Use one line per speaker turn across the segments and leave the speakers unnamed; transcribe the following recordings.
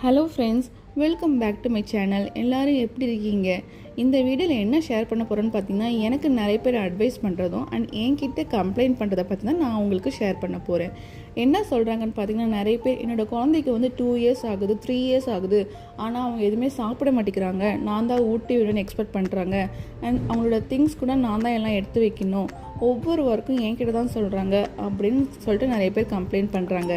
Hello friends, welcome back to my channel. எல்லோரும் எப்படி இருக்கீங்க? இந்த வீடியோவில் என்ன ஷேர் பண்ண போகிறேன்னு பார்த்தீங்கன்னா, எனக்கு நிறைய பேர் அட்வைஸ் பண்ணுறதும் அண்ட் என்கிட்ட கம்ப்ளைண்ட் பண்ணுறதை பற்றி தான் நான் உங்களுக்கு ஷேர் பண்ண போகிறேன். என்ன சொல்கிறாங்கன்னு பார்த்தீங்கன்னா, நிறைய பேர் என்னோடய குழந்தைக்கு வந்து 2 இயர்ஸ் ஆகுது, 3 இயர்ஸ் ஆகுது, ஆனால் அவங்க எதுவுமே சாப்பிட மாட்டேங்கிறாங்க, நான் தான் ஊட்டி விடணும்னு எக்ஸ்பெக்ட் பண்ணுறாங்க. அண்ட் அவங்களோட திங்ஸ் கூட நான் தான் எல்லாம் எடுத்து வைக்கணும், ஒவ்வொரு ஒர்க்கும் என்கிட்ட தான் சொல்கிறாங்க அப்படின்னு சொல்லிட்டு நிறைய பேர் கம்ப்ளைண்ட் பண்ணுறாங்க.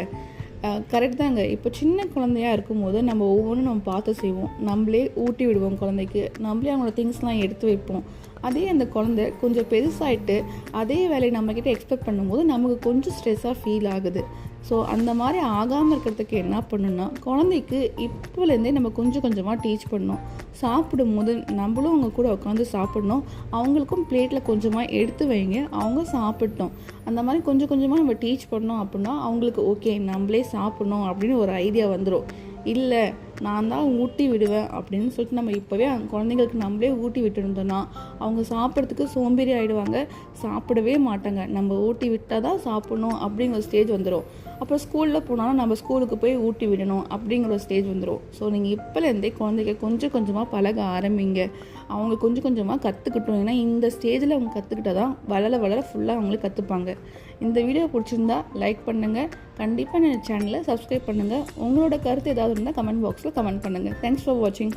கரெக்ட் தாங்க. இப்போ சின்ன குழந்தையாக இருக்கும்போது நம்ம ஒவ்வொன்றும் நம்ம பார்த்து செய்வோம், நம்மளே ஊட்டி விடுவோம் குழந்தைக்கு, நம்மளே அவங்களோட திங்ஸ்லாம் எடுத்து வைப்போம். அதே அந்த குழந்தை கொஞ்சம் பெருசாகிட்டு அதே வேலையை நம்மக்கிட்ட எக்ஸ்பெக்ட் பண்ணும்போது நமக்கு கொஞ்சம் ஸ்ட்ரெஸ்ஸாக ஃபீல் ஆகுது. ஸோ அந்த மாதிரி ஆகாமல் இருக்கிறதுக்கு என்ன பண்ணணும்னா, குழந்தைக்கு இப்போலேருந்தே நம்ம கொஞ்சம் கொஞ்சமாக டீச் பண்ணணும். சாப்பிடும்போது நம்மளும் அவங்க கூட உட்காந்து சாப்பிட்ணும், அவங்களுக்கும் பிளேட்டில் கொஞ்சமாக எடுத்து வைங்க, அவங்க சாப்பிட்டோம். அந்த மாதிரி கொஞ்சம் கொஞ்சமாக நம்ம டீச் பண்ணோம் அப்படின்னா அவங்களுக்கு ஓகே நம்மளே சாப்பிட்ணும் அப்படின்னு ஒரு ஐடியா வந்துடும். இல்லை நான் தான் ஊட்டி விடுவேன் அப்படின்னு சொல்லிட்டு நம்ம இப்போவே குழந்தைங்களுக்கு நம்மளே ஊட்டி விட்டுருந்தோன்னா அவங்க சாப்பிட்றதுக்கு சோம்பேறி ஆகிடுவாங்க, சாப்பிடவே மாட்டாங்க. நம்ம ஊட்டி விட்டால் தான் சாப்பிட்ணும் அப்படிங்கிற ஸ்டேஜ் வந்துடும். அப்புறம் ஸ்கூலில் போனாலும் நம்ம ஸ்கூலுக்கு போய் ஊட்டி விடணும் அப்படிங்கிற ஒரு ஸ்டேஜ் வந்துடும். ஸோ நீங்கள் இப்போலேருந்தே குழந்தைங்க கொஞ்சம் கொஞ்சமாக பழக ஆரம்பிங்க, அவங்க கொஞ்சம் கொஞ்சமாக கற்றுக்கிட்டோம். ஏன்னா இந்த ஸ்டேஜில் அவங்க கற்றுக்கிட்டா தான் வளர வளர ஃபுல்லாக அவங்களே கற்றுப்பாங்க. இந்த வீடியோ பிடிச்சிருந்தா லைக் பண்ணுங்கள், கண்டிப்பாக என் சேனலை சப்ஸ்கிரைப் பண்ணுங்கள். உங்களோட கருத்து ஏதாவது இருந்தால் கமெண்ட் பாக்ஸில் கமெண்ட் பண்ணுங்கள். தேங்க்ஸ் ஃபார் வாட்சிங்.